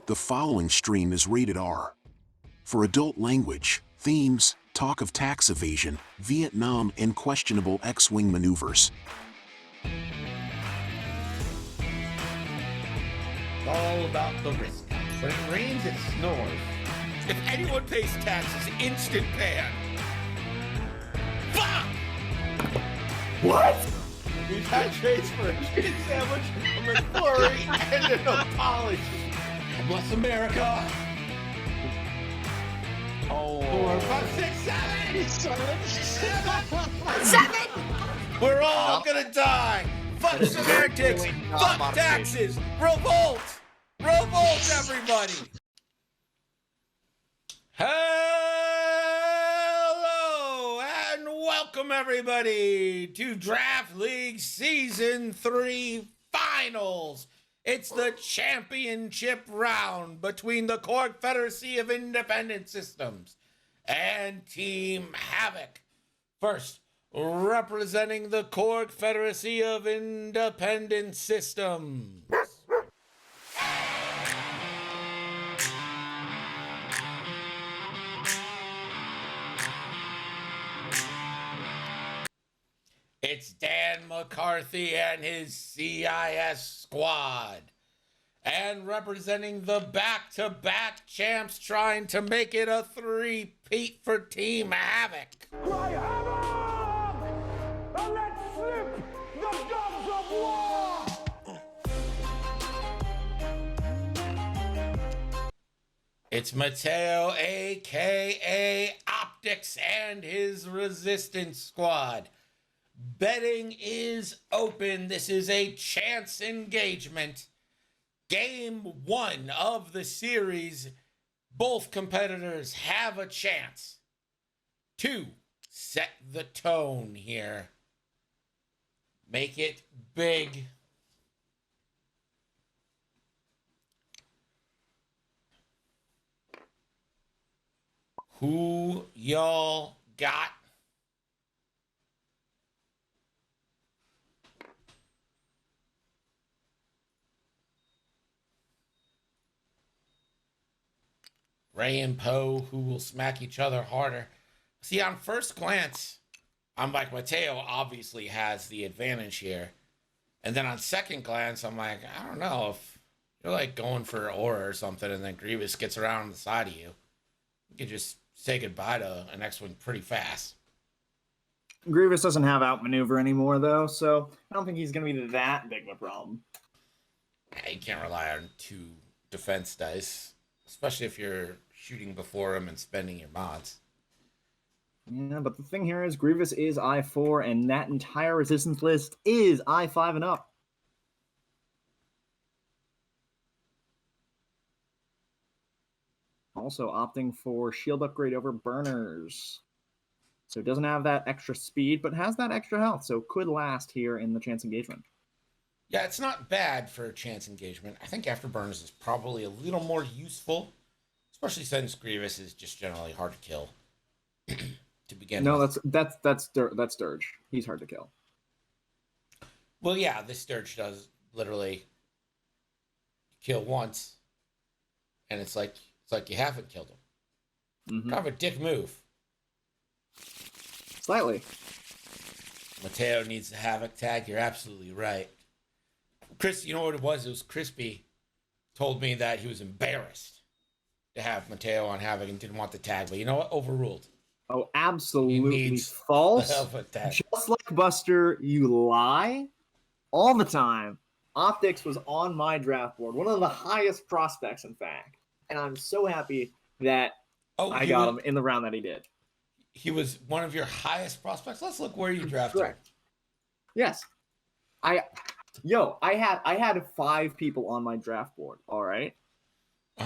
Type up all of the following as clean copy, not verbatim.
The following stream is rated R for adult language, themes, talk of tax evasion, Vietnam, and questionable X-wing maneuvers. It's all about the risk. When it rains, it snores. If anyone pays taxes, instant ban. Fuck! What? We've had trades for a chicken sandwich, a McFlurry, and an apology. Bless America. Oh. 4, 5, 6, 7. We're all gonna die. Fuck semantics. Fuck taxes. Revolt. Revolt, everybody. Hello and welcome everybody to Draft League Season 3 Finals. It's the championship round between the Confederacy of Independent Systems and Team Havoc. First, representing the Confederacy of Independent Systems. It's Dan McCarthy and his CIS squad. And representing the back-to-back champs trying to make it a three-peat for Team Havoc. Cry havoc! And let's slip the guns of war! It's Mateo, a.k.a. Optics, and his Resistance squad. Betting is open. This is a chance engagement. Game 1 of the series. Both competitors have a chance to set the tone here. Make it big. Who y'all got? Ray and Poe, who will smack each other harder. See, on first glance, I'm like, Mateo obviously has the advantage here. And then on second glance, I'm like, I don't know if you're like going for aura or something, and then Grievous gets around on the side of you. You can just say goodbye to an X-Wing pretty fast. Grievous doesn't have outmaneuver anymore, though, so I don't think he's going to be that big of a problem. Yeah, you can't rely on 2 defense dice, especially if you're shooting before him and spending your mods. Yeah, but the thing here is Grievous is I4, and that entire resistance list is I5 and up. Also opting for shield upgrade over burners. So it doesn't have that extra speed, but has that extra health, so could last here in the chance engagement. Yeah, it's not bad for a chance engagement. I think Afterburners is probably a little more useful, especially since Grievous is just generally hard to kill to begin with. No, that's Dirge. He's hard to kill. Well, yeah, this Dirge does literally kill once, and it's like you haven't killed him. Mm-hmm. Kind of a dick move. Slightly. Mateo needs the Havoc tag. You're absolutely right. Chris, you know what it was? It was Crispy told me that he was embarrassed to have Mateo on Havoc and didn't want the tag. But you know what? Overruled. Oh, absolutely false. Just like Buster, you lie all the time. Optics was on my draft board. One of the highest prospects, in fact. And I'm so happy that I got him in the round that he did. He was one of your highest prospects? Let's look where you drafted him. Yes. I had 5 people on my draft board, all right?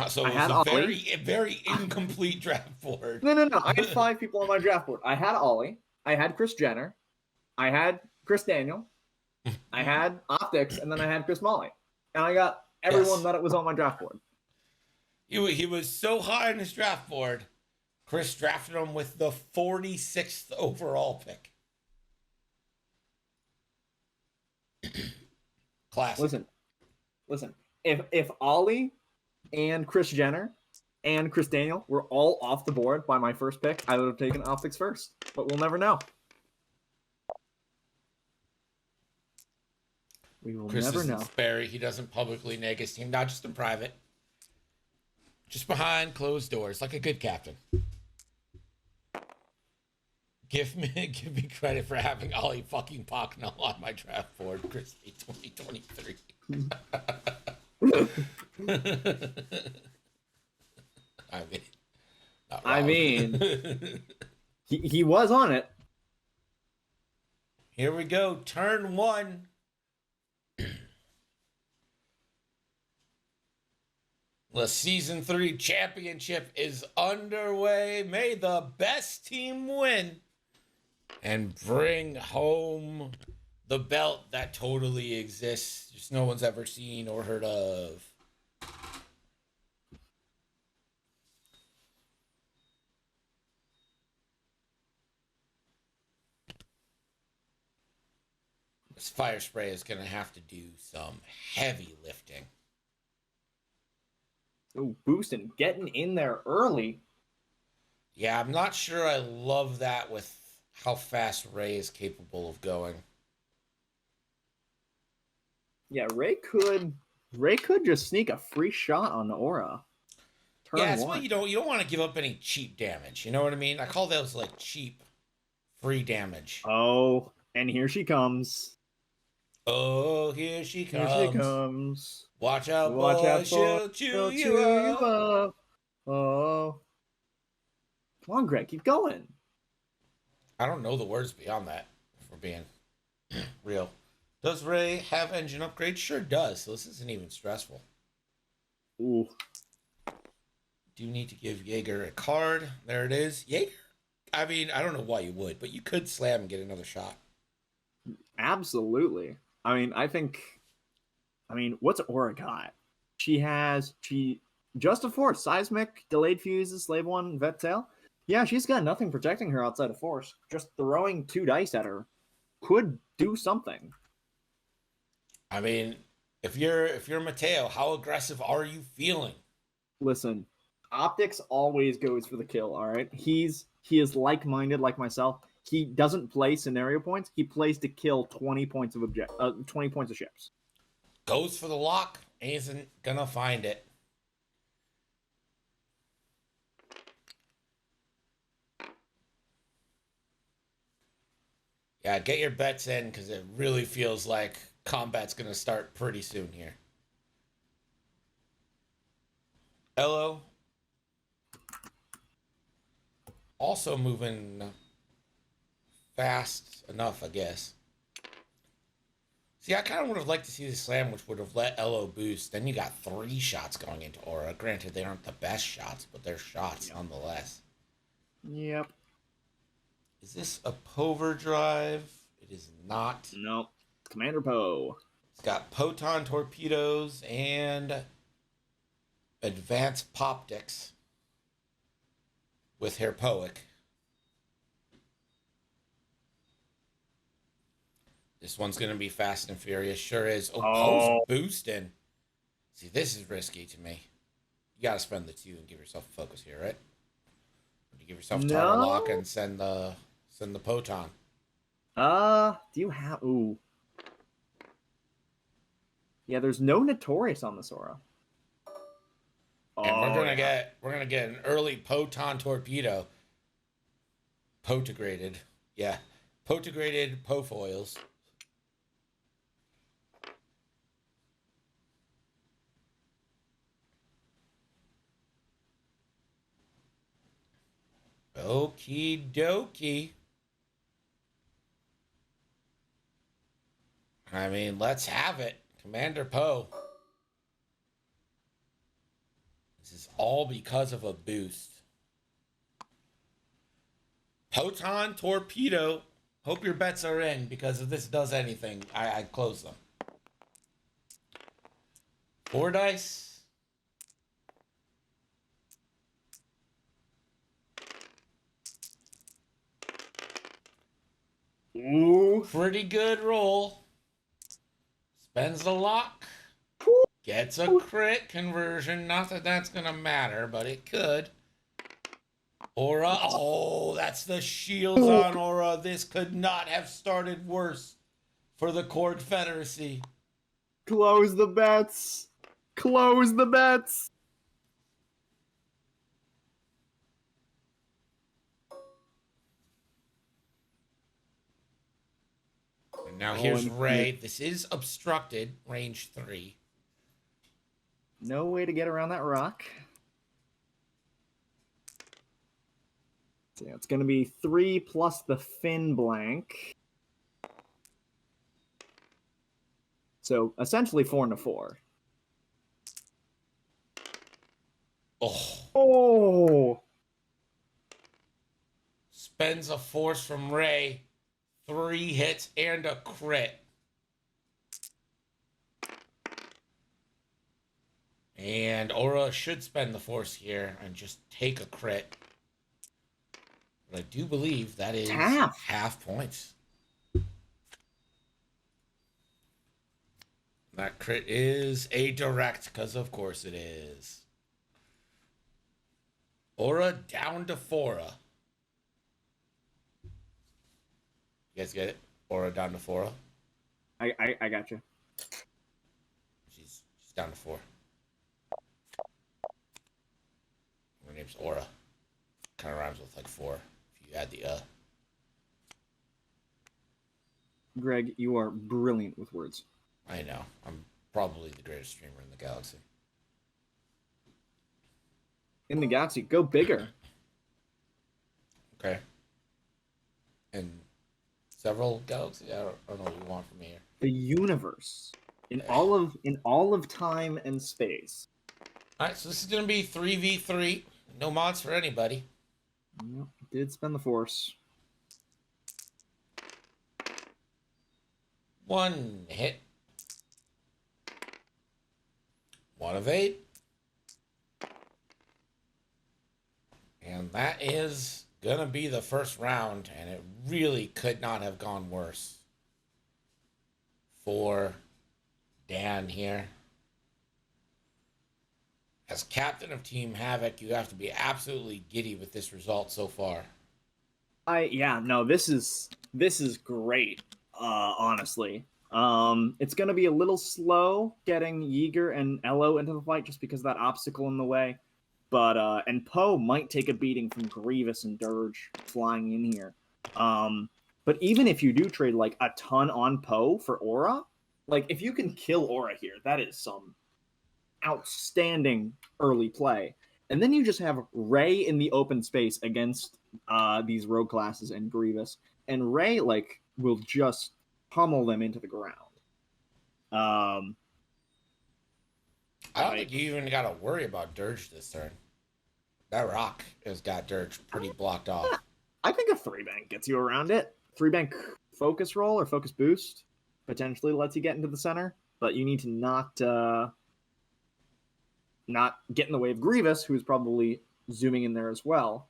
So it was a very incomplete draft board. No. I had 5 people on my draft board. I had Ollie. I had Chris Jenner. I had Chris Daniel. I had Optics, and then I had Chris Molly. And I got everyone that was on my draft board. He was so high on his draft board, Chris drafted him with the 46th overall pick. Classic. Listen. If Ollie and Chris Jenner and Chris Daniel were all off the board by my first pick, I would have taken Optics first. But we'll never know. We will Chris never isn't know. Sperry. He doesn't publicly nag his team, not just in private. Just behind closed doors, like a good captain. Give me credit for having Ollie fucking Pocknell on my draft board, Christy 2023. I mean, he was on it. Here we go, turn 1. The Season 3 championship is underway. May the best team win and bring home the belt that totally exists, just no one's ever seen or heard of. This fire spray is going to have to do some heavy lifting. Oh, boosting, getting in there early. Yeah, I'm not sure I love that with how fast Ray is capable of going. Yeah, Ray could just sneak a free shot on the aura. Yeah, it's what you don't want to give up any cheap damage. You know what I mean? I call those like cheap free damage. Oh, and here she comes. Oh, here she comes. Here she comes. Watch out, boy. She'll chew you up. Oh. Come on, Greg. Keep going. I don't know the words beyond that, if we're being real. Does Ray have engine upgrade? Sure does. So this isn't even stressful. Ooh. Do need to give Jaeger a card. There it is. Jaeger. I mean, I don't know why you would, but you could slam and get another shot. Absolutely. I mean, what's Aura got? She just a force, seismic, delayed fuses, slave one, vet tail. Yeah, she's got nothing protecting her outside of force. Just throwing 2 dice at her could do something. I mean, if you're Mateo, how aggressive are you feeling? Listen, Optics always goes for the kill, all right? He is like-minded like myself. He doesn't play scenario points. He plays to kill 20 points of 20 points of ships. Goes for the lock, isn't gonna find it. Yeah, get your bets in because it really feels like combat's gonna start pretty soon here. Elo. Also moving fast enough, I guess. See, I kind of would have liked to see the slam, which would have let Elo boost. Then you got 3 shots going into Aura. Granted, they aren't the best shots, but they're shots nonetheless. Yep. Is this a Pover drive? It is not. Nope. Commander Poe. It's got Poton torpedoes and advanced poptics with Herpoic. This one's going to be fast and furious. Sure is. Poe's boosting. See, this is risky to me. You got to spend the 2 and give yourself a focus here, right? You give yourself Tower Lock and send the Poton. Do you have... Ooh. Yeah, there's no Notorious on this Aura. And we're gonna get an early Poton torpedo. Potograded. Yeah. Potograded Pofoils. Okie dokie. I mean, let's have it. Commander Poe. This is all because of a boost. Poton torpedo. Hope your bets are in, because if this does anything, I close them. 4 dice. Ooh. Pretty good roll. Spends the lock. Gets a crit conversion. Not that that's going to matter, but it could. Aura. Oh, that's the shields on Aura. This could not have started worse for the Core Confederacy. Close the bets. Close the bets. And now here's Ray. This is obstructed, range 3. No way to get around that rock. So it's going to be 3 plus the fin blank. So essentially 4 and a 4. Oh! Spends a force from Ray. 3 hits and a crit. And Aura should spend the force here and just take a crit. But I do believe that is half points. That crit is a direct, because of course it is. Aura down to 4. You guys get it? Aura down to 4. I got you. She's down to 4. Her name's Aura. Kind of rhymes with like 4 if you add the Greg, you are brilliant with words. I know. I'm probably the greatest streamer in the galaxy. In the galaxy, go bigger. Okay. And several galaxies. I don't know what you want from me here. The universe, in all of time and space. All right, so this is gonna be 3v3. No mods for anybody. Yep, did spend the force. 1 hit. 1 of 8. And that is gonna be the first round, and it really could not have gone worse for Dan here. As captain of Team Havoc, you have to be absolutely giddy with this result so far. This is great. Honestly, it's gonna be a little slow getting Yeager and Elo into the fight just because of that obstacle in the way. But and Poe might take a beating from Grievous and Dirge flying in here. But even if you do trade like a ton on Poe for Aura, like if you can kill Aura here, that is some outstanding early play. And then you just have Ray in the open space against these rogue classes and Grievous, and Ray like will just pummel them into the ground. I don't think you even got to worry about Dirge this turn. That rock has got Dirge pretty blocked off. I think a 3-bank gets you around it. 3-bank focus roll or focus boost potentially lets you get into the center, but you need to not get in the way of Grievous, who's probably zooming in there as well.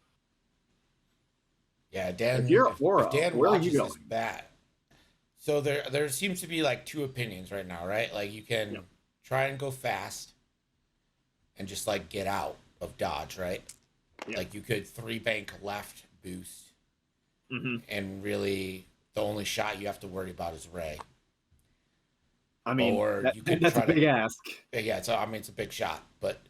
Yeah, Dan. If you're Aura, if Dan where are watches you going? this bat. So there seems to be like 2 opinions right now, right? Like you can try and go fast and just like get out of dodge, right? Yep. Like you could 3-bank left boost, and really the only shot you have to worry about is Ray. I mean, or you could that's try a big ask. Yeah, it's a big shot, but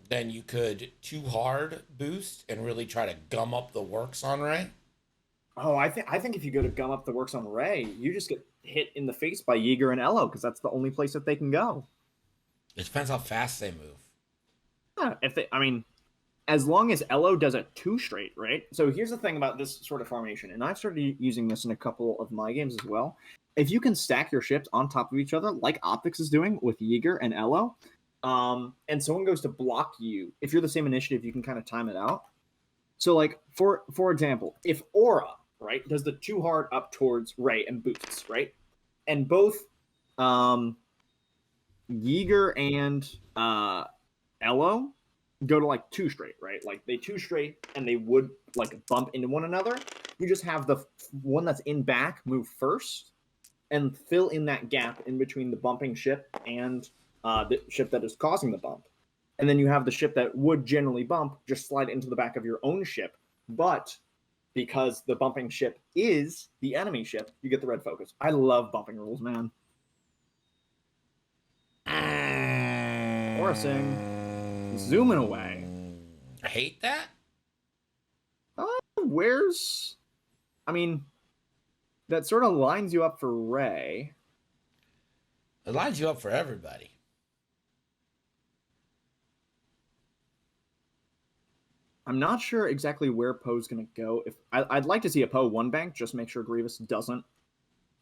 then you could 2 hard boost and really try to gum up the works on Ray. Oh, I think if you go to gum up the works on Ray, you just get hit in the face by Yeager and Elo because that's the only place that they can go. It depends how fast they move. As long as Elo does a 2 straight, right? So here's the thing about this sort of formation, and I've started using this in a couple of my games as well. If you can stack your ships on top of each other, like Optics is doing with Yeager and Elo, and someone goes to block you, if you're the same initiative, you can kind of time it out. So, like, for example, if Aura, right, does the 2 hard up towards Ray and boosts, right? And both Yeager and Elo go to like 2 straight, right? Like they 2 straight and they would like bump into one another. You just have the one that's in back move first, and fill in that gap in between the bumping ship and the ship that is causing the bump. And then you have the ship that would generally bump just slide into the back of your own ship. But because the bumping ship is the enemy ship, you get the red focus. I love bumping rules, man. Forcing. Zooming away. I hate that. Where's... I mean, that sort of lines you up for Ray. It lines you up for everybody. I'm not sure exactly where Poe's going to go. I'd like to see a Poe one bank, just make sure Grievous doesn't.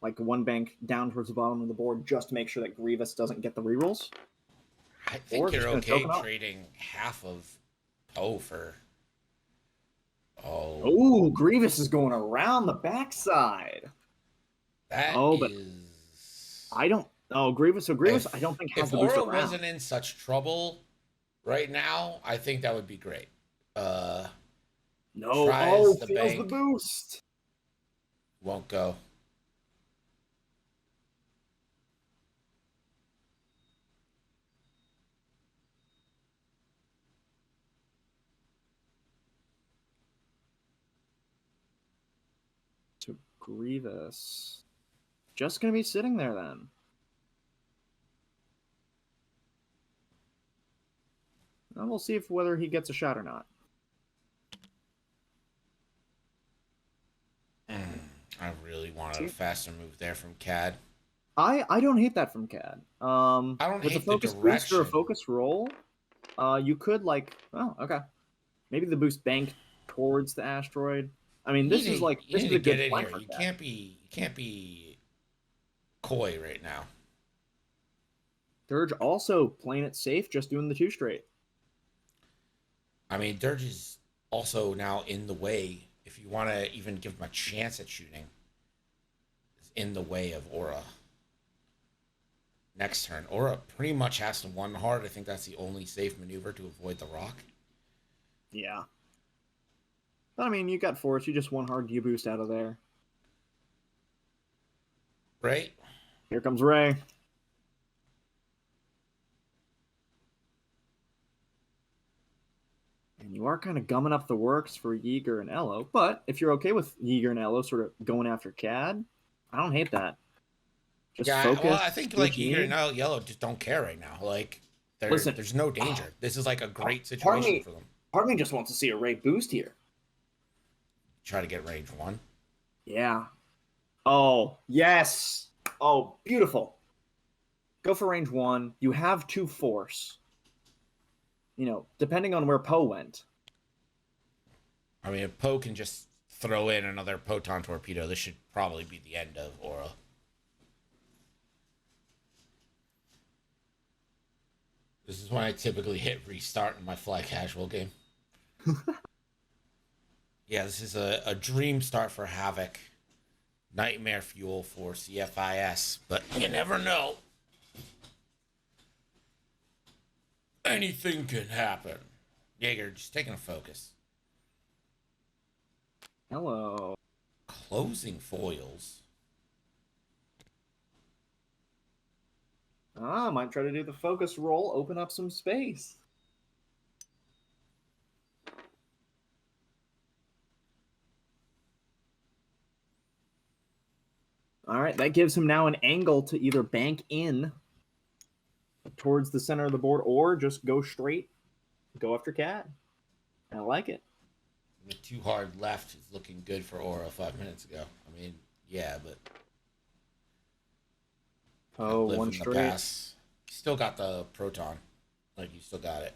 Like one bank down towards the bottom of the board, just to make sure that Grievous doesn't get the rerolls. I think you're okay trading half of Poe for... Oh, Grievous is going around the backside. But I don't... Oh, Grievous. So Grievous, I don't think has the boost around. If Aura wasn't in such trouble right now, I think that would be great. No. Feels the boost. Won't go. So Grievous just gonna be sitting there then. And we'll see whether he gets a shot or not. I really wanted a faster move there from Cad. I don't hate that from Cad. I don't with hate a focus the boost direction. or a focus roll, you could okay. Maybe the boost bank towards the asteroid. I mean, this is a good flank for Cad. You can't be coy right now. Dirge also playing it safe, just doing the 2 straight. I mean, Dirge is also now in the way. If you want to even give him a chance at shooting, is in the way of Aura. Next turn, Aura pretty much has to 1 hard. I think that's the only safe maneuver to avoid the rock. Yeah. But I mean, you got force. You just 1 hard, you boost out of there. Right? Here comes Ray. And you are kind of gumming up the works for Yeager and Elo, but if you're okay with Yeager and Elo sort of going after Cad, I don't hate that. Just focus. Well, I think like Yeager and Yellow just don't care right now. Like, there's no danger. This is like a great situation for them. Part of me just wants to see a Ray boost here. Try to get range 1. Yeah. Oh, yes. Oh, beautiful. Go for range 1. You have 2 force. You know, depending on where Poe went. I mean, if Poe can just throw in another proton torpedo, this should probably be the end of Aura. This is when I typically hit restart in my fly casual game. Yeah, this is a dream start for Havoc. Nightmare fuel for CFIS, but you never know. Anything can happen. Jaeger, just taking a focus. Hello. Closing foils. Might try to do the focus roll, open up some space. All right, that gives him now an angle to either bank in towards the center of the board or just go straight, go after Cad. I like it. The 2 hard left is looking good for Aura 5 minutes ago. I mean, yeah, but... Oh, 1 straight. Still got the proton. Like, you still got it.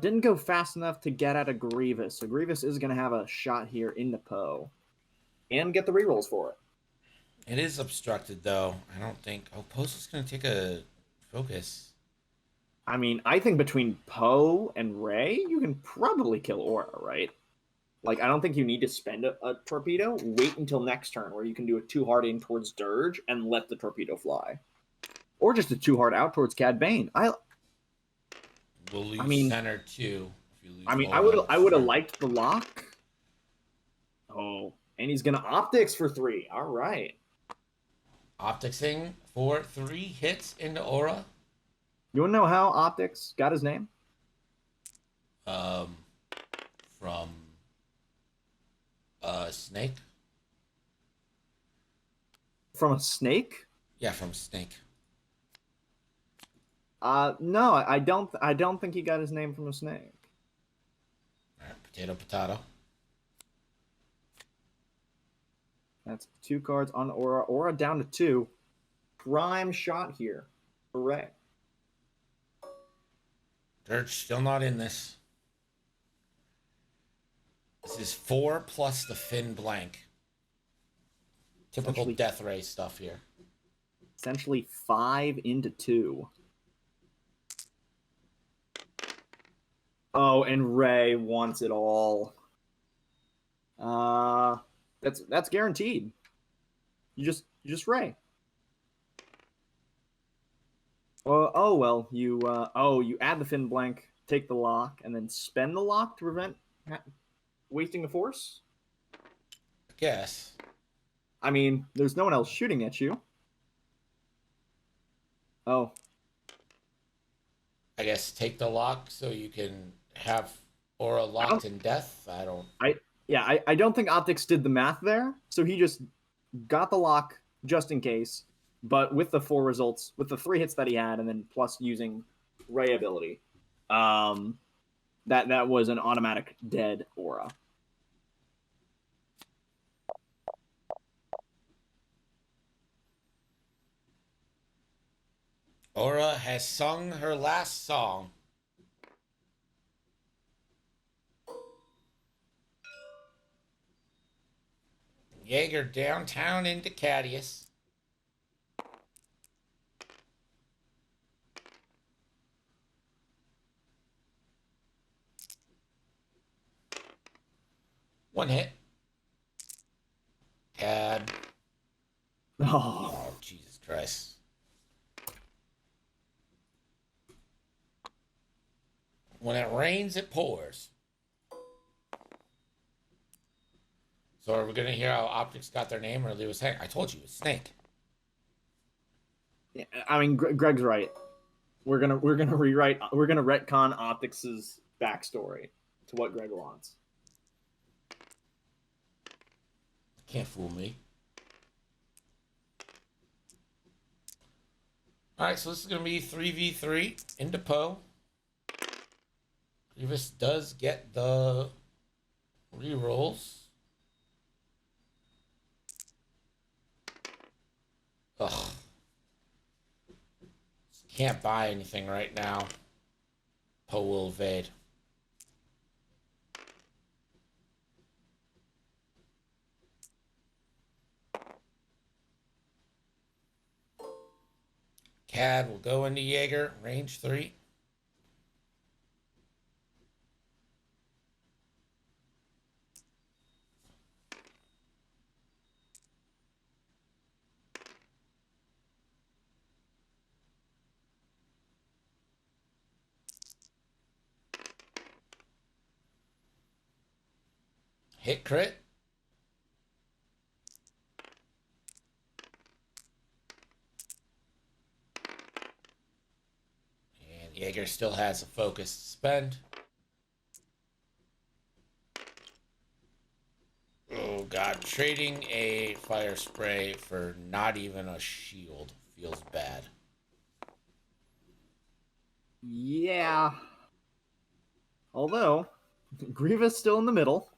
Didn't go fast enough to get out of Grievous. So Grievous is going to have a shot here into Poe. And get the rerolls for it. It is obstructed, though. I don't think... Oh, Poe's just going to take a focus. I mean, I think between Poe and Ray, you can probably kill Aura, right? Like, I don't think you need to spend a torpedo. Wait until next turn where you can do a 2 hard in towards Dirge and let the torpedo fly. Or just a 2 hard out towards Cad Bane. We'll lose center, too. If you lose I would have liked the lock. Oh, and he's going to optics for 3. All right. Opticsing for 3 hits into Aura. You want to know how Optics got his name? From Snake. From a snake? Yeah, from Snake. No, I don't think he got his name from a snake. All right, potato. That's 2 cards on Aura. Aura down to 2. Prime shot here. Hooray. Dirge still not in this. This is 4 plus the Finn blank. Typical Death Ray stuff here. Essentially 5 into 2. Oh, and Ray wants it all. That's guaranteed. You just Ray. Well, you add the Finn blank, take the lock, and then spend the lock to prevent wasting a force? I guess. I mean, there's no one else shooting at you. Oh. I guess take the lock so you can have Aura locked in death. I don't think Optics did the math there, so he just got the lock just in case, but with the 4 results, with the 3 hits that he had, and then plus using Ray ability, that was an automatic dead Aura. Aura has sung her last song. Jaeger downtown into Cadius. One hit. Cad. Oh, Jesus Christ. When it rains, it pours. So are we going to hear how Optics got their name, or they was saying, I told you, it's Snake. Yeah, I mean, Greg's right. We're gonna retcon Optics's backstory to what Greg wants. Can't fool me. All right, so this is going to be 3v3 into Poe. Grievous does get the rerolls. Ugh. Can't buy anything right now. Poe will evade. Cad will go into Jaeger, range 3. Hit crit. And Jaeger still has a focus to spend. Oh god, trading a fire spray for not even a shield feels bad. Yeah. Although, Grievous still in the middle.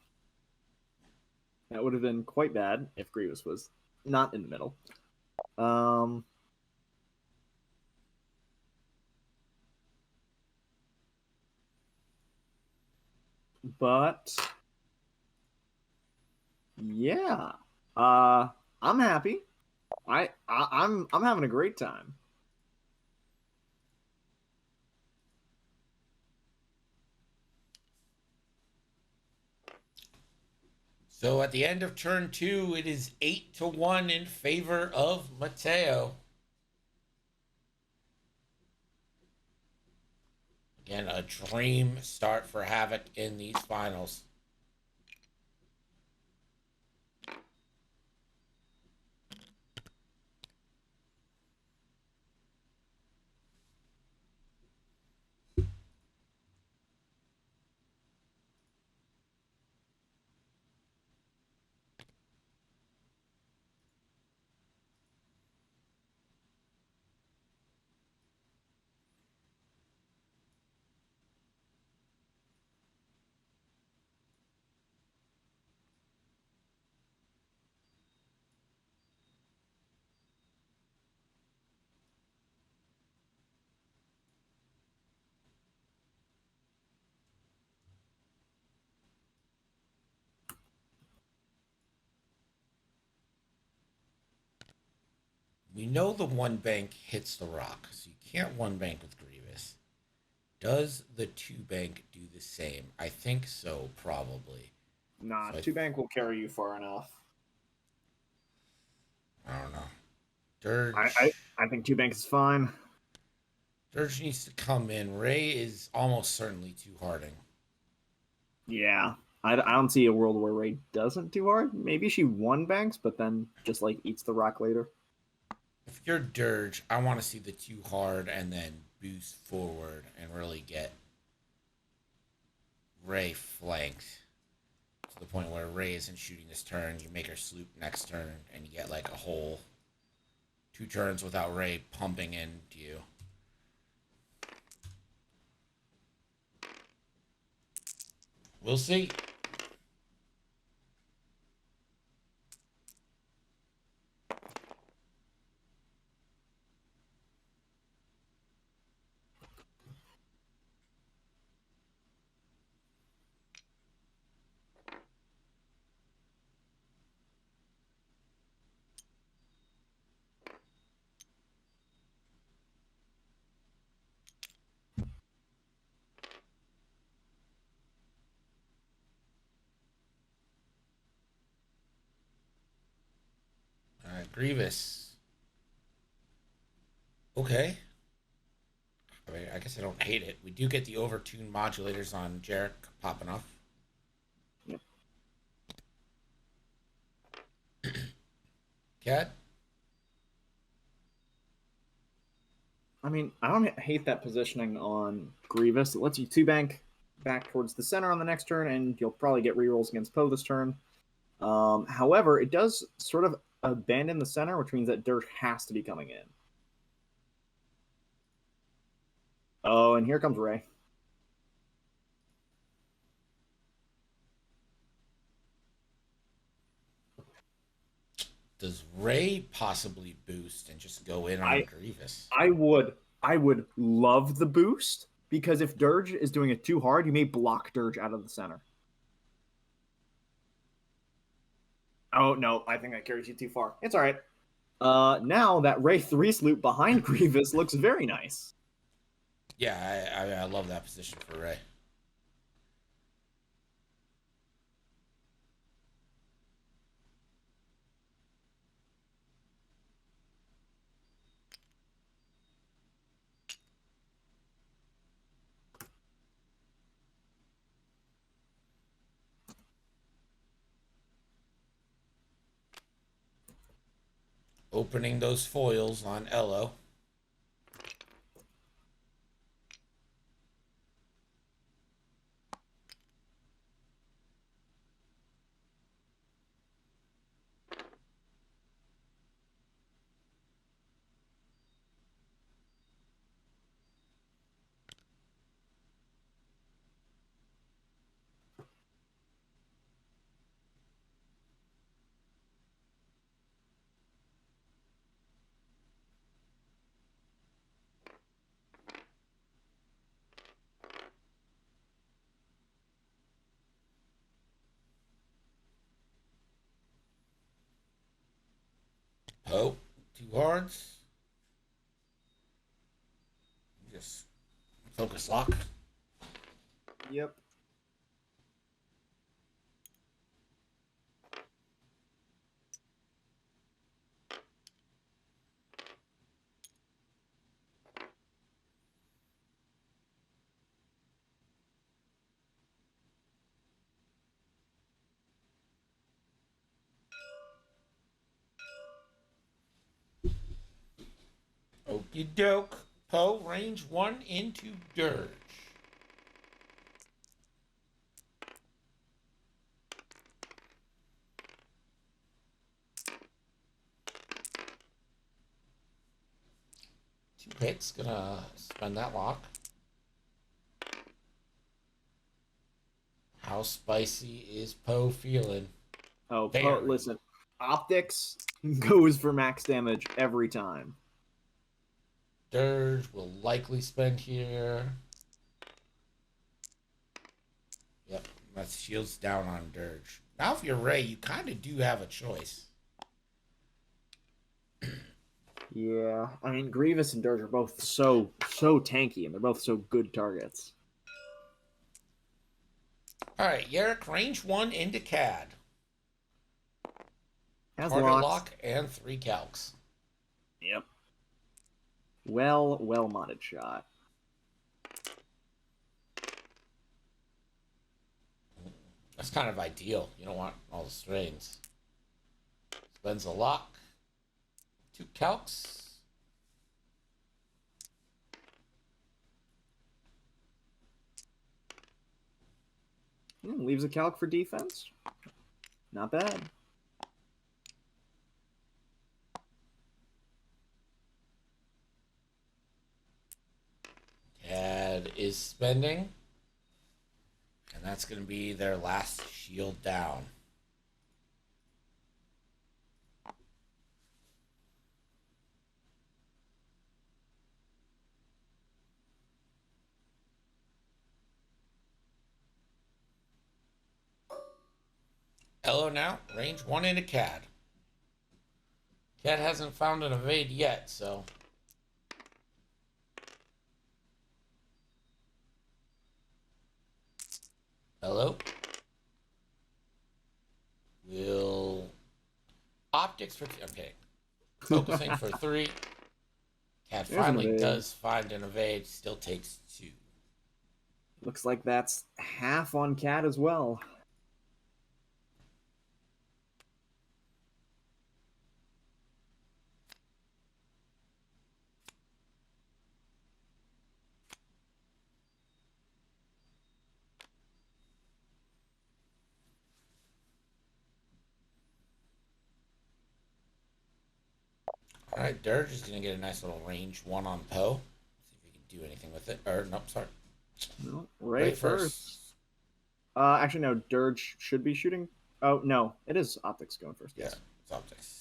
That would have been quite bad if Grievous was not in the middle. But yeah, I'm happy. I'm having a great time. So at the end of turn 2, it is 8-1 in favor of Mateo. Again, a dream start for Havoc in these finals. We know the one bank hits the rock, so you can't one bank with Grievous. Does the two bank do the same? I think so, probably. Nah, so two bank will carry you far enough. I don't know. Dirge. I think two bank is fine. Dirge needs to come in. Ray is almost certainly two harding. Yeah. I don't see a world where Ray doesn't too hard. Maybe she one banks, but then just like eats the rock later. If you're Dirge, I want to see the two hard and then boost forward and really get Ray flanked to the point where Ray isn't shooting this turn. You make her sloop next turn, and you get like a whole 2 turns without Ray pumping into you. We'll see. Grievous. Okay. I mean, I guess I don't hate it. We do get the overtuned modulators on Jarek popping off. Yep. Cat? I mean, I don't hate that positioning on Grievous. It lets you two bank back towards the center on the next turn, and you'll probably get rerolls against Poe this turn. However, it does sort of abandon the center, which means that Dirge has to be coming in. Oh, and here comes Ray. Does Ray possibly boost and just go in on Grievous? I would love the boost, because if Dirge is doing it too hard, you may block Dirge out of the center. Oh, no, I think that carries you too far. It's all right. Now that Ray 3 sloop behind Grievous looks very nice. Yeah, I love that position for Ray. Opening those foils on Elo. Oh, 2 hards. Just focus lock. Yep. Okie doke. Poe, range 1 into Dirge. Two hits, gonna spend that lock. How spicy is Poe feeling? Oh, Poe, listen. Optics goes for max damage every time. Dirge will likely spend here. Yep, that's shields down on Dirge. Now if you're Ray, you kind of do have a choice. Yeah, I mean, Grievous and Dirge are both so tanky, and they're both so good targets. All right, Yerrick, range 1 into CAD. Has Target locks. lock and 3 calcs. Yep. Well modded shot. That's kind of ideal. You don't want all the strains. Spends a lock. 2 calcs. Leaves a calc for defense. Not bad. CAD is spending. And that's going to be their last shield down. Elo now, range 1 into CAD. CAD hasn't found an evade yet, so... Hello? Will... Optics for... Okay. Focusing for 3. CAD finally does find an evade, still takes 2. Looks like that's half on CAD as well. Alright, Dirge is going to get a nice little range 1 on Poe. See if he can do anything with it. Or, nope, sorry. No, right first. Actually, no, Dirge should be shooting. Oh, no, it is Optics going first. Yeah, it's Optics.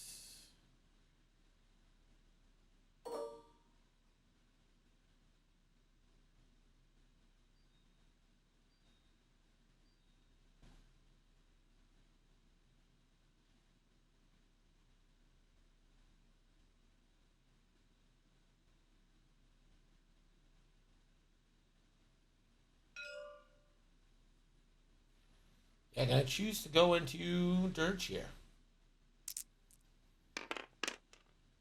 Yeah, gonna choose to go into Dirge here.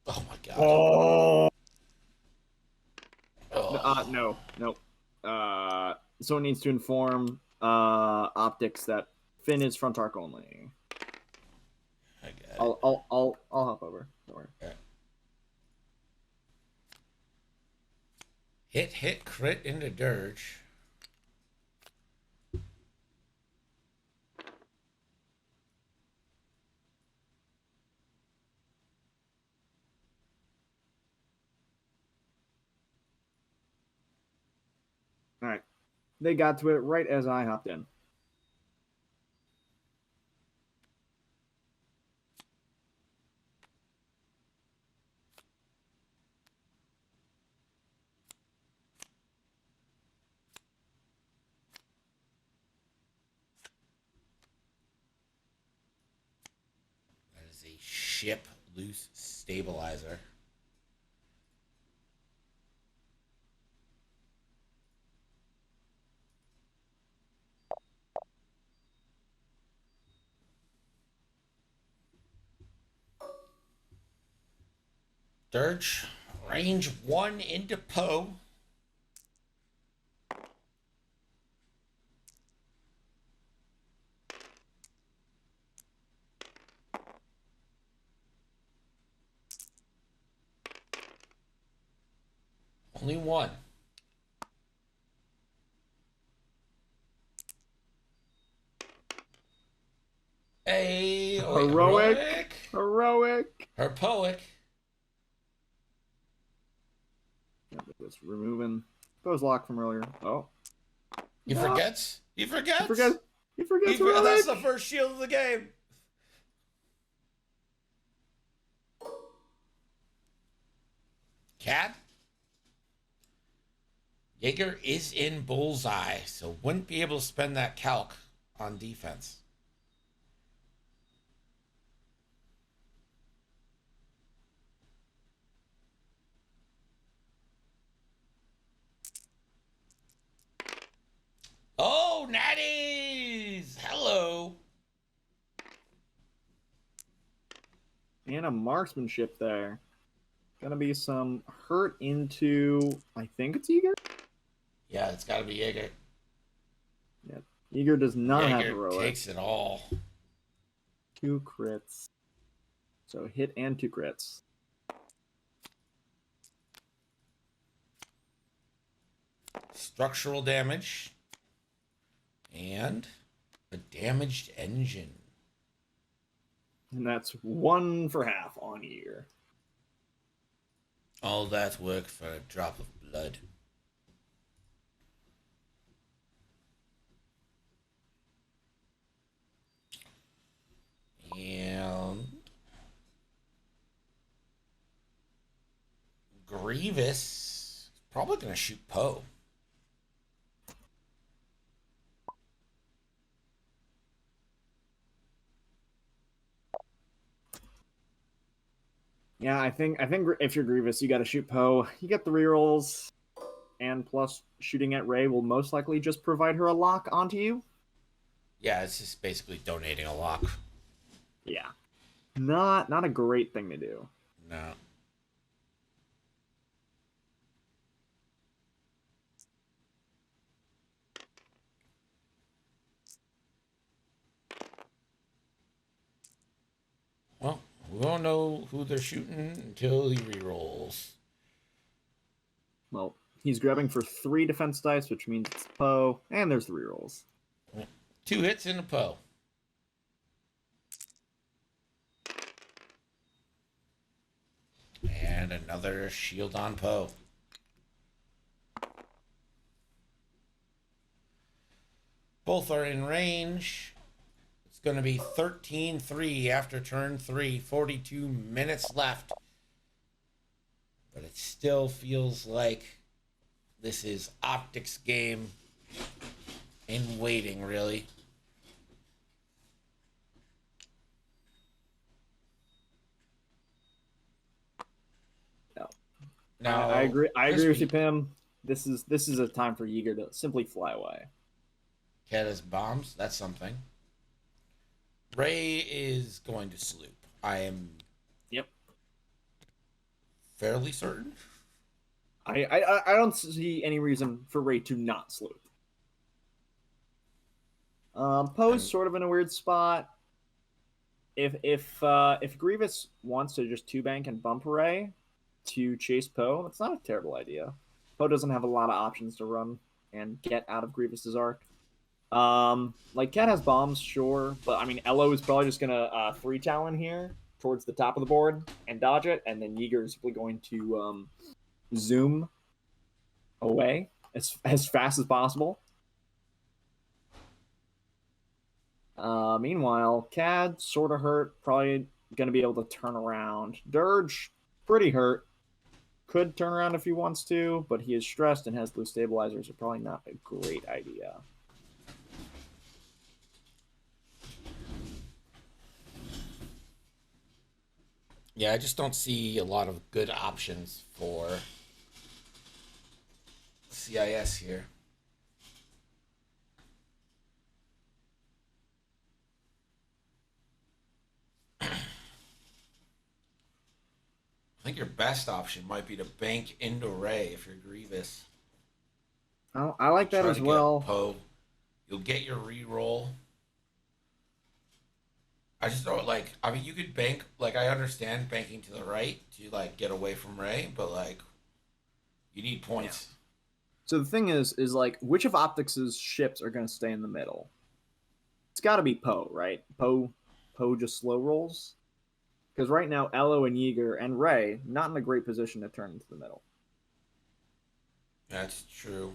Oh my god. Oh. No. Someone needs to inform Optics that Finn is front arc only. I got it. I'll hop over. Don't worry. Okay. Hit, crit into Dirge. All right. They got to it right as I hopped in. That is a ship loose stabilizer. Dirge, range 1 into Poe. Only 1. Hey, heroic. Heroic. Just removing Poe's lock from earlier. Oh. He forgets. He forgets. That's the first shield of the game. Cad? Jaeger is in bullseye, so wouldn't be able to spend that calc on defense. and a marksmanship there. Gonna be some hurt into, I think it's Eager? Yeah, it's gotta be Jaeger. Yeah. Eager does not have Jaeger heroic. takes it all. 2 crits. So hit and 2 crits. Structural damage. And a damaged engine. And that's 1 for half on Eager. All that work for a drop of blood. And Grievous is probably going to shoot Poe. Yeah, I think if you're Grievous, you got to shoot Poe. You get the rerolls, and plus shooting at Rey will most likely just provide her a lock onto you. Yeah, it's just basically donating a lock. Yeah, not a great thing to do. No. Well, we won't know who they're shooting until he rerolls. Well, he's grabbing for 3 defense dice, which means it's Poe, and there's the rerolls. 2 hits in the Poe. And another shield on Poe. Both are in range. It's going to be 13-3 after turn 3. 42 minutes left. But it still feels like this is Optics game in waiting, really. Now, I agree. I agree with you, Pim. This is a time for Yeager to simply fly away. Cat has bombs. That's something. Rey is going to sloop. I am. Yep. Fairly certain. I don't see any reason for Rey to not sloop. Poe's sort of in a weird spot. If Grievous wants to just 2-bank and bump Rey to chase Poe, that's not a terrible idea. Poe doesn't have a lot of options to run and get out of Grievous's arc. Like Cat has bombs, sure, but I mean Elo is probably just gonna 3-talon here towards the top of the board and dodge it, and then Yeager is simply going to zoom away as fast as possible. Meanwhile, Cad sort of hurt, probably gonna be able to turn around. Dirge pretty hurt. Could turn around if he wants to, but he is stressed and has loose stabilizers, so probably not a great idea. Yeah, I just don't see a lot of good options for CIS here. I think your best option might be to bank into Rey if you're Grievous. Oh, I like that as well. Poe. You'll get your reroll. I just don't like. I mean, you could bank. Like, I understand banking to the right to like get away from Rey, but like, you need points. Yeah. So the thing is like, which of Optics' ships are going to stay in the middle? It's got to be Poe, right? Poe just slow rolls. Because right now, Elo and Yeager and Rey not in a great position to turn into the middle. That's true.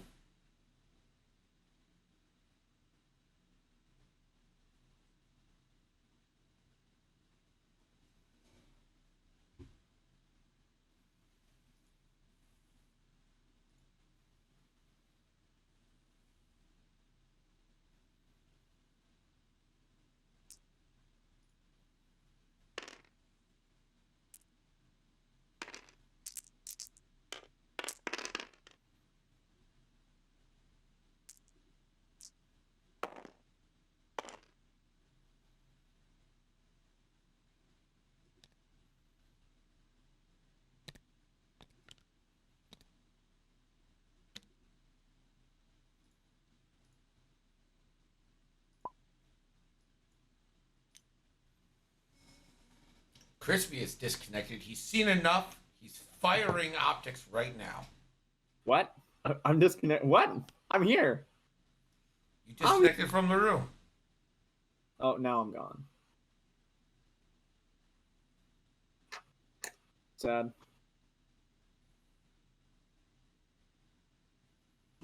Crispy is disconnected. He's seen enough. He's firing optics right now. What? I'm disconnected. What? I'm here. You disconnected from the room. Oh, now I'm gone. Sad.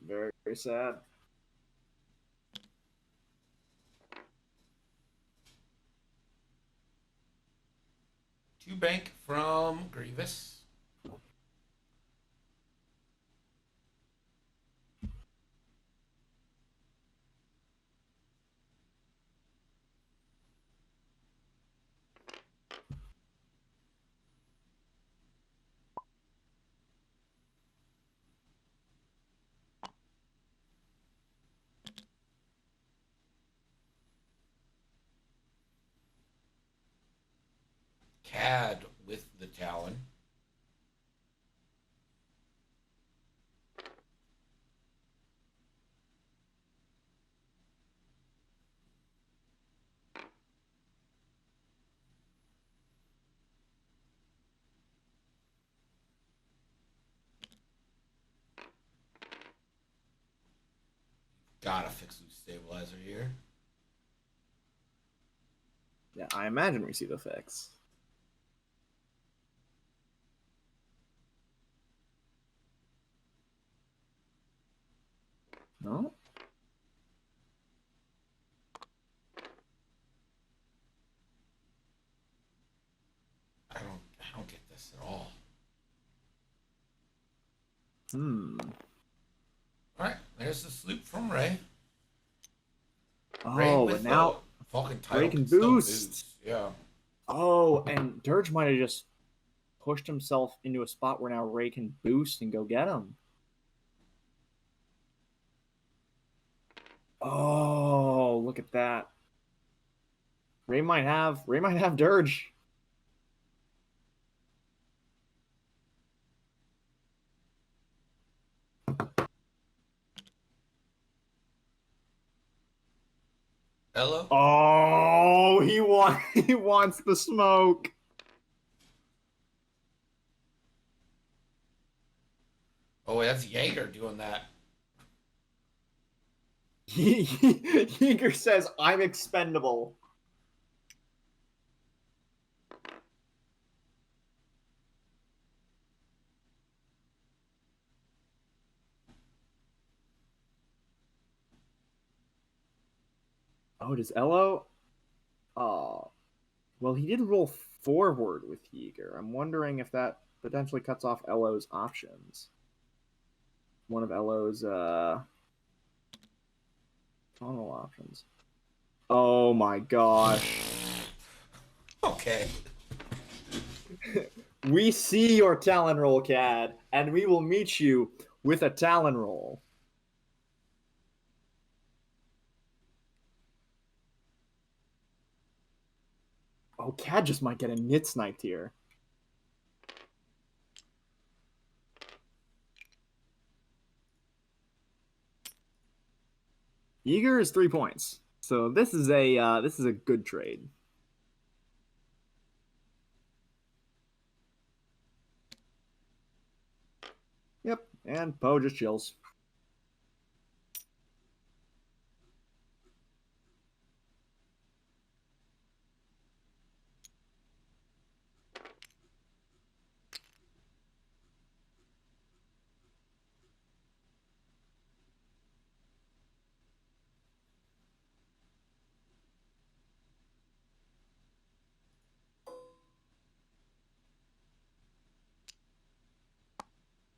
Very, very sad. Two bank from Grievous. Cad with the Talon. Gotta fix loose stabilizer here. Yeah, I imagine we see the fix. No? I don't get this at all. All right, there's the sloop from Ray. Oh, but now Vulcan title Ray can boost. Yeah. Oh, and Dirge might have just pushed himself into a spot where now Ray can boost and go get him. Oh, look at that. Ray might have Dirge. Hello? Oh, he wants the smoke. Oh, wait, that's Jaeger doing that. Yeager says, I'm expendable. Oh, does Elo? Oh. Well, he did roll forward with Yeager. I'm wondering if that potentially cuts off Elo's options. One of Elo's tunnel options. Oh my gosh. Okay. We see your Talon roll, Cad, and we will meet you with a Talon roll. Oh, Cad just might get a nit sniped here. Yeager is 3 points, so this is a good trade. Yep, and Poe just chills.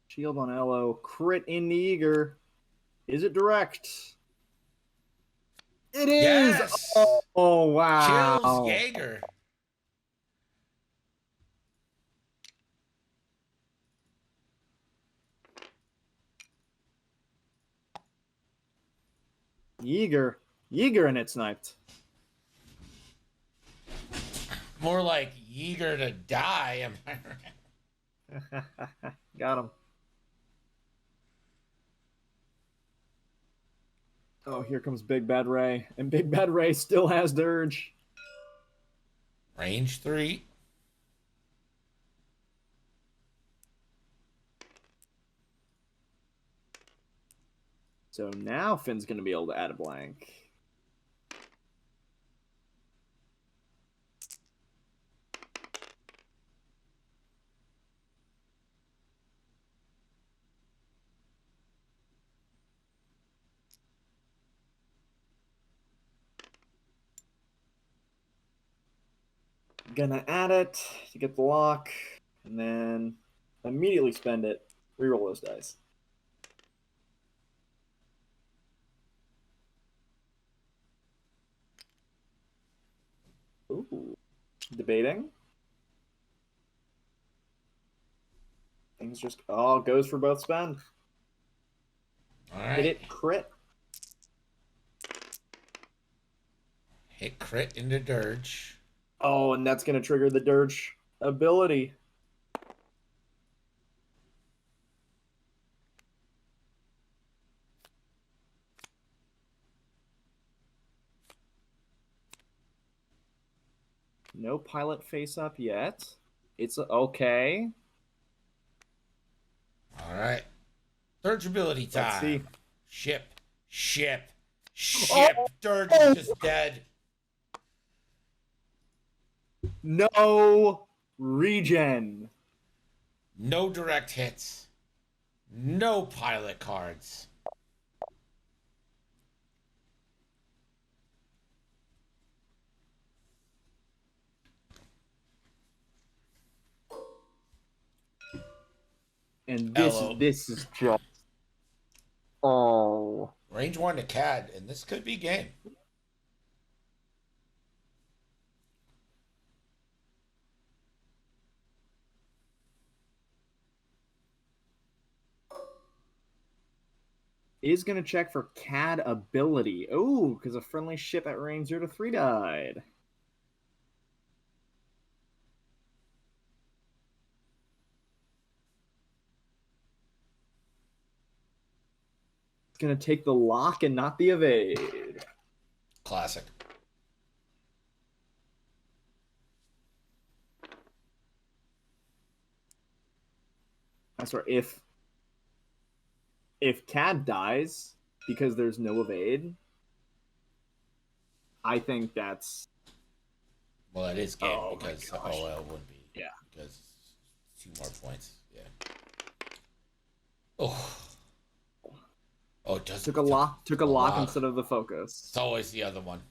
Shield on Elo. Crit in the Yeager. Is it direct? It is! Yes! Oh, wow. Kills Jaeger. Yeager and it sniped. More like Yeager to die, am I right? Got him. Oh, here comes Big Bad Ray. And Big Bad Ray still has Dirge. Range 3. So now Finn's going to be able to add a blank. Gonna add it to get the lock, and then immediately spend it. Reroll those dice. Ooh. Debating. Things just goes for both spend. All right. Hit it, crit. Hit crit into dirge. Oh, and that's gonna trigger the dirge ability. No pilot face up yet. It's okay. All right. Dirge ability time. Let's see. Ship. Oh! Dirge is just dead. No regen. No direct hits. No pilot cards. And Hello. this is just Range 1 to CAD, and this could be game. is going to check for CAD ability. Oh, because a friendly ship at range 0 to 3 died. It's going to take the lock and not the evade. Classic. That's right. If CAD dies because there's no evade, I think that's... Well, it is game Oh because my gosh. OL wouldn't be. Yeah. Because 2 more points. Yeah. Oh. Oh, it does. Took a lock instead of the focus. It's always the other one.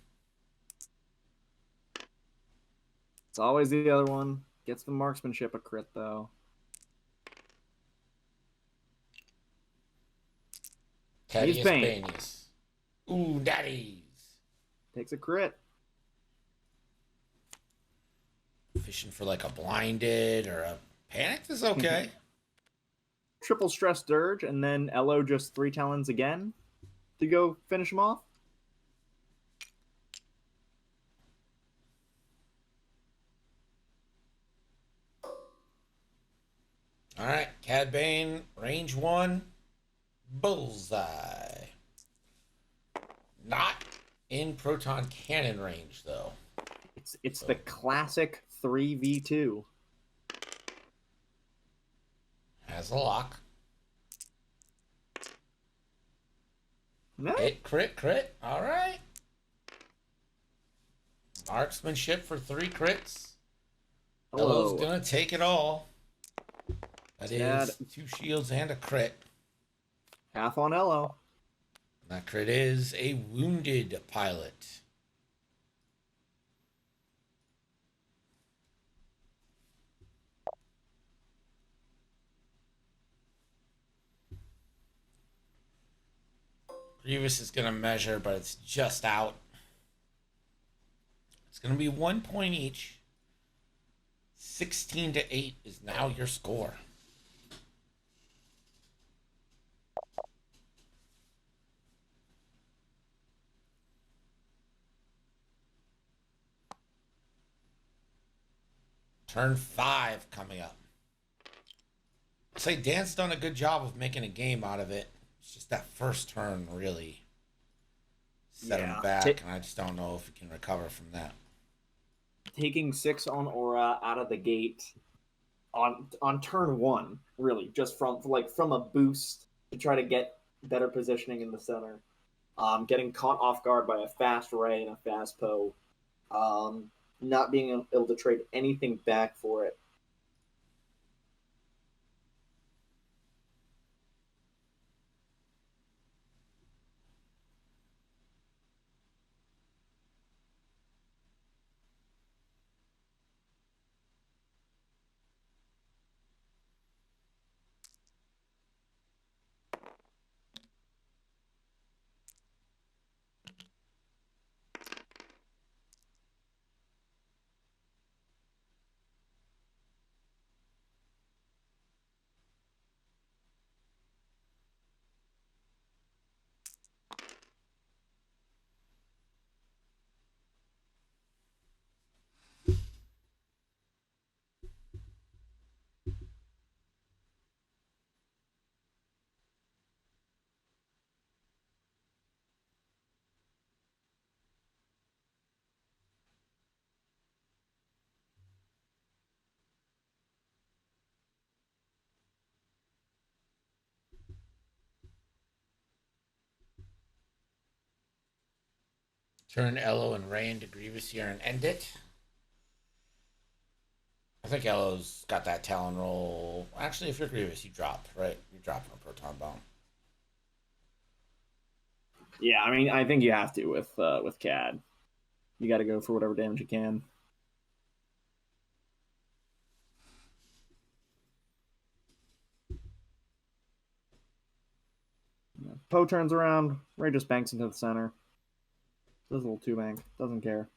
It's always the other one. Gets the marksmanship a crit though. Cadius Bane. Banius. Ooh, daddies. Takes a crit. Fishing for like a blinded or a panicked is okay. Triple stress dirge, and then Elo just 3 talons again to go finish him off. All right, Cad Bane, range 1, bullseye. Not in proton cannon range though. It's the classic 3v2. Has a lock. No. Hit, crit. All right. Marksmanship for 3 crits. Elo's gonna take it all. That is 2 shields and a crit. Half on Elo. That crit is a wounded pilot. Grievous is going to measure, but it's just out. It's going to be 1 point each. 16 to 8 is now your score. Turn 5 coming up. I'd say Dan's done a good job of making a game out of it. It's just that first turn really set him back, and I just don't know if he can recover from that. Taking 6 on Aura out of the gate on turn 1, really, just from a boost to try to get better positioning in the center. Getting caught off guard by a fast Ray and a fast Poe. Not being able to trade anything back for it. Turn Elo and Ray into Grievous here and end it. I think Elo's got that Talon roll. Actually, if you're Grievous, you drop, right? You're dropping a Proton Bomb. Yeah, I mean, I think you have to with CAD. You got to go for whatever damage you can. Poe turns around. Ray just banks into the center. Does a little 2-bank. Doesn't care.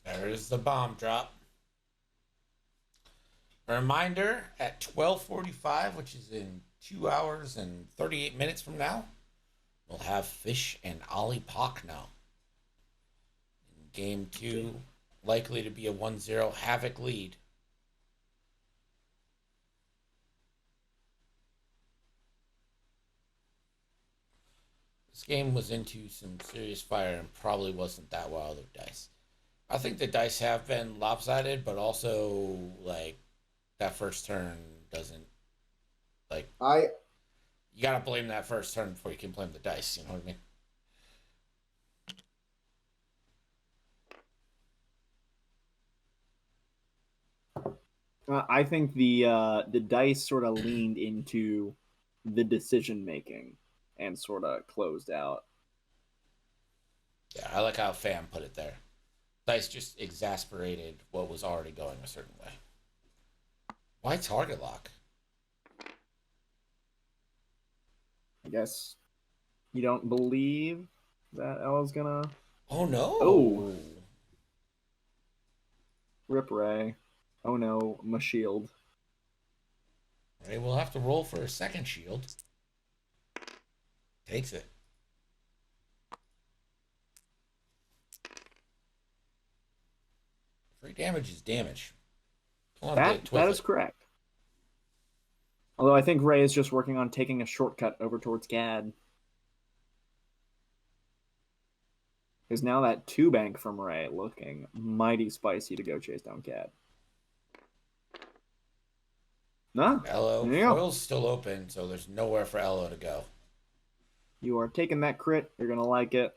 There's the bomb drop. A reminder, at 12:45, which is in 2 hours and 38 minutes from now, we'll have Fish and Ollie Pocknow. In game 2, likely to be a 1-0 Havoc lead. This game was into some serious fire and probably wasn't that wild of dice. I think the dice have been lopsided, but also, like, that first turn doesn't, like, you gotta blame that first turn before you can blame the dice, you know what I mean? I think the dice sort of leaned into the decision making and sort of closed out. Yeah, I like how Fam put it there. Dice just exasperated what was already going a certain way. Why target lock? I guess you don't believe that Ella's gonna. Oh no! Oh, rip Ray. Oh no, my shield. Ray will have to roll for a second shield. Takes it. Free damage is damage. That is correct. Although I think Ray is just working on taking a shortcut over towards Gad. Because now that 2-bank from Ray looking mighty spicy to go chase down Gad. No. Elo. Foil's still open, so there's nowhere for Elo to go. You are taking that crit. You're going to like it.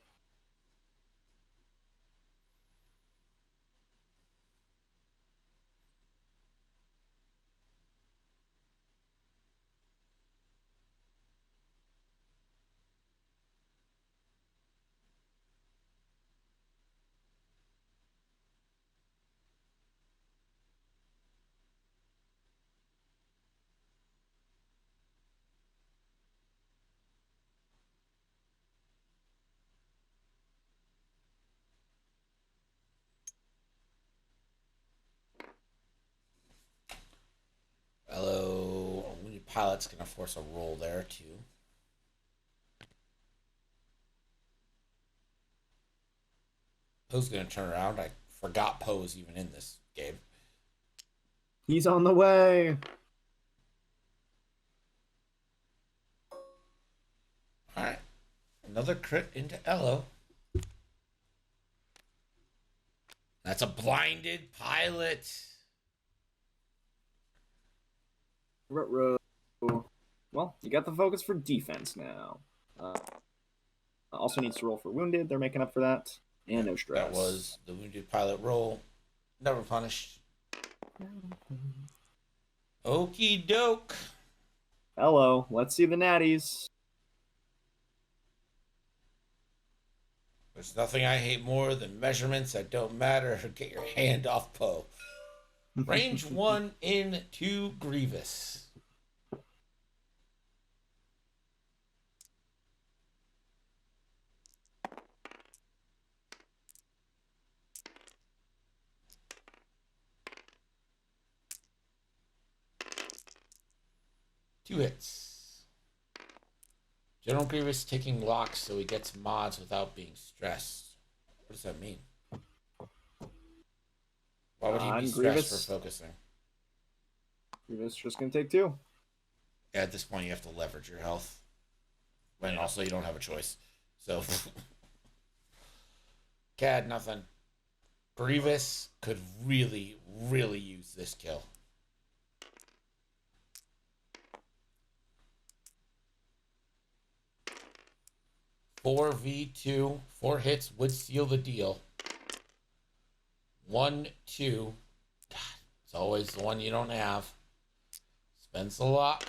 Hello. Wounded Pilot's going to force a roll there, too. Poe's going to turn around. I forgot Poe was even in this game. He's on the way. All right. Another crit into Ello. That's a blinded pilot. Well, you got the focus for defense now. Also needs to roll for wounded. They're making up for that. And no stress. That was the wounded pilot roll. Never punished. Okie doke. Hello. Let's see the natties. There's nothing I hate more than measurements that don't matter. Get your hand off Poe. Range 1 into Grievous. Two hits. General Grievous taking locks so he gets mods without being stressed. What does that mean? Why would he be stressed for focusing? Grievous just going to take 2. Yeah, at this point, you have to leverage your health. When also you don't have a choice. So, CAD, nothing. Grievous could really, really use this kill. 4v2, 4 hits would seal the deal. 1, 2. God, it's always the one you don't have. Spends the lock.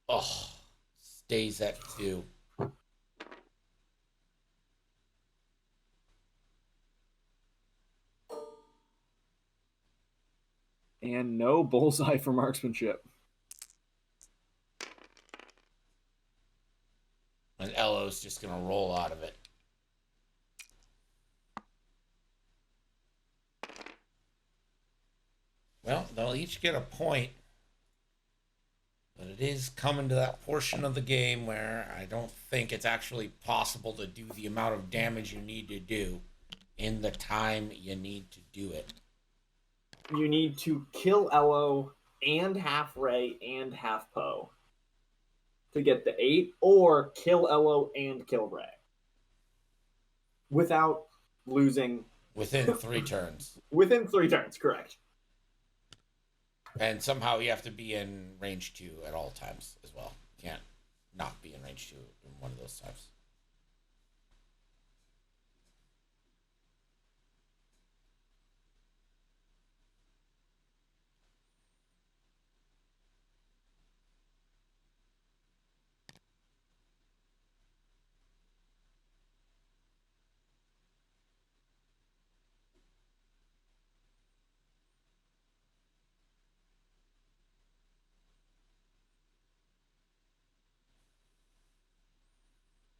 Oh, stays at 2. And no bullseye for marksmanship. And Ello's just going to roll out of it. Well, they'll each get a point. But it is coming to that portion of the game where I don't think it's actually possible to do the amount of damage you need to do in the time you need to do it. You need to kill Ello and half Ray and half Poe to get the 8, or kill Ello and kill Ray without losing. Within 3 turns. Within 3 turns, correct. And somehow you have to be in range 2 at all times as well. You can't not be in range 2 in one of those times.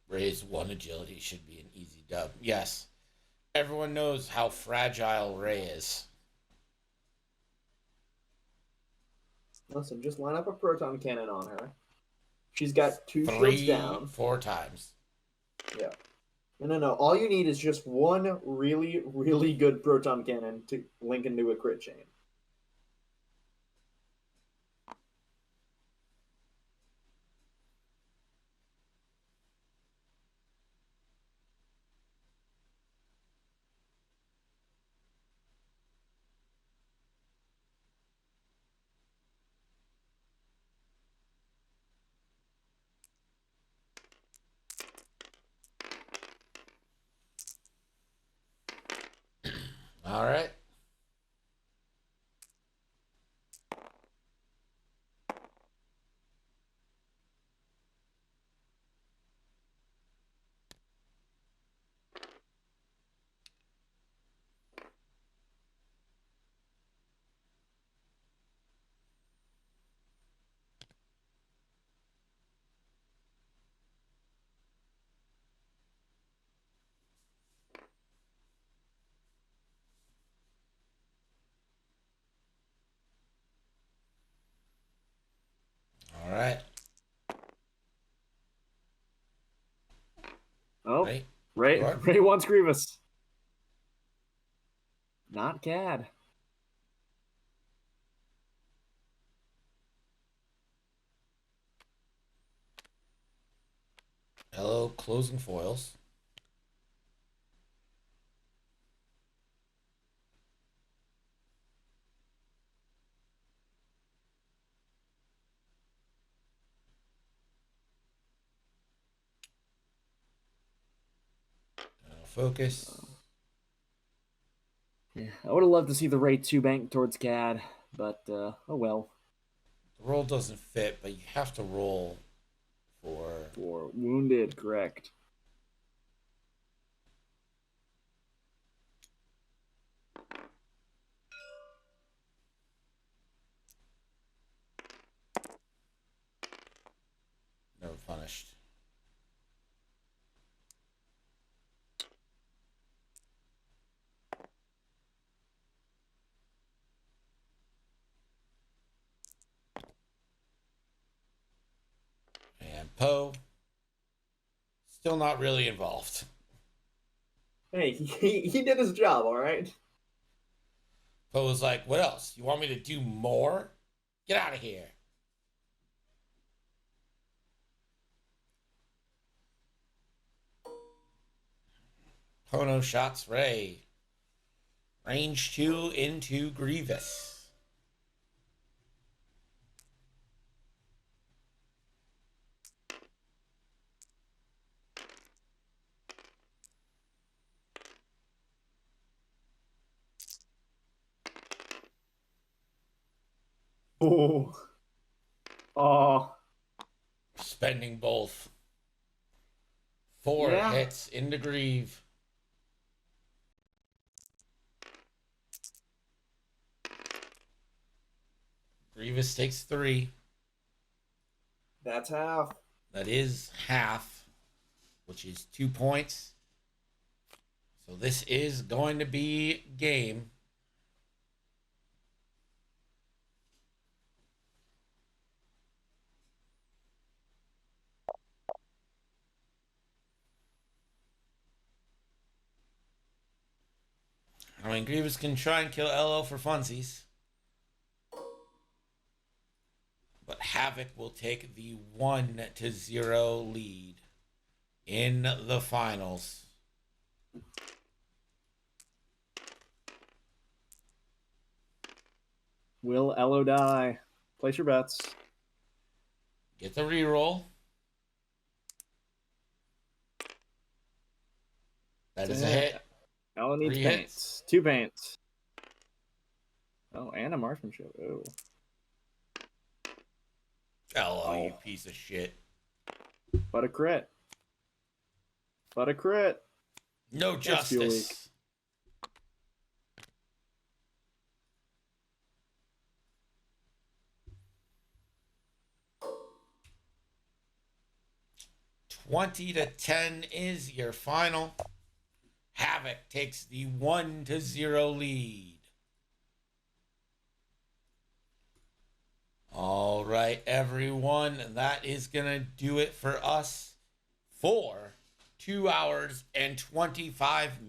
Ray's 1 agility should be an easy dub. Yes. Everyone knows how fragile Ray is. Listen, just line up a proton cannon on her. She's got 2 shields down. 4 times. Yeah. No. All you need is just one really, really good proton cannon to link into a crit chain. All right. All right. Oh, Right. Ray wants Grievous. Not Cad. Hello, closing foils. Focus. Yeah, I would have loved to see the Ray 2 bank towards Cad, but oh well. The roll doesn't fit, but you have to roll For wounded, correct. Never punished. And Poe, still not really involved. Hey, he did his job, all right? Poe was like, what else? You want me to do more? Get out of here. Pono shots Ray. Range 2 into Grievous. Oh. Oh. Spending both. 4 hits into Grieve. Grievous takes 3. That's half. That is half, which is 2 points. So this is going to be game. I mean, Grievous can try and kill LO for funsies. But Havoc will take the 1-0 lead in the finals. Will Elo die? Place your bets. Get the reroll. That is a hit. Elo needs paints. 2 paints. Oh, and a marksmanship. Oh. LO, you piece of shit. But a crit. But a crit. No justice. $20-10 is your final. Havoc takes the 1-0 lead. All right, everyone. That is going to do it for us for 2 hours and 25 minutes.